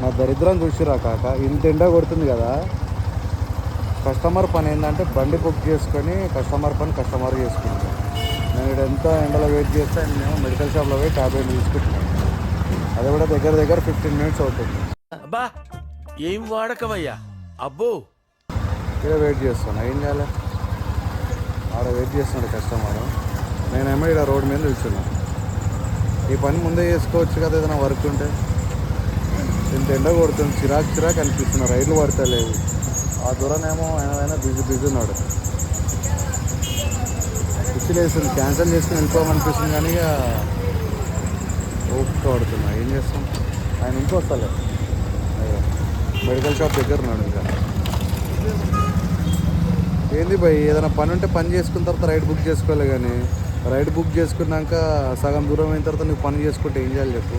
నా దరిద్రం చూసిరా కాక, ఇంత ఎండ కొడుతుంది కదా. కస్టమర్ పని ఏంటంటే బండి బుక్ చేసుకొని కస్టమర్ పని కస్టమర్ చేసుకుంటాను. నేను ఇక్కడ ఎంత ఎండలో వెయిట్ చేస్తే నేను మెడికల్ షాప్లో పోయి ట్యాబ్లెట్ తీసుకుంటున్నాను. అది కూడా దగ్గర దగ్గర 15 మినిట్స్ అవుతుంది. అబ్బా ఏం వాడకవయ్యా అబ్బో. ఇక్కడ వెయిట్ చేస్తాను, ఏం చేయాలి. ఆడ వెయిట్ చేస్తున్నాడు కస్టమర్, నేనేమో ఇక్కడ రోడ్డు మీద నిల్చున్నాను. ఈ పని ముందే చేసుకోవచ్చు కదా ఏదైనా వర్క్ ఉంటే. ఇంత ఎండ కొడుతుంది, చిరాకు చిరాకు అనిపిస్తున్నా, రైలు పడతలేవు. ఆ దూరనేమో ఆయన బిజీ ఉన్నాడు. పిచ్చిలేస్తుంది, క్యాన్సిల్ చేసుకుని వెళ్ళిపోమనిపిస్తుంది కానీ ఇక ఓపిక పడుతున్నా, ఏం చేస్తాం. ఆయన ఇంకొస్తలే, మెడికల్ షాప్ దగ్గర ఉన్నాడు. ఇంకా ఏంది భయ్, ఏదైనా పని ఉంటే పని చేసుకున్న తర్వాత రైడ్ బుక్ చేసుకోవాలి. కానీ రైడ్ బుక్ చేసుకున్నాక సగం దూరం అయిన తర్వాత నువ్వు పని చేసుకుంటే ఏం చేయాలి చెప్పు.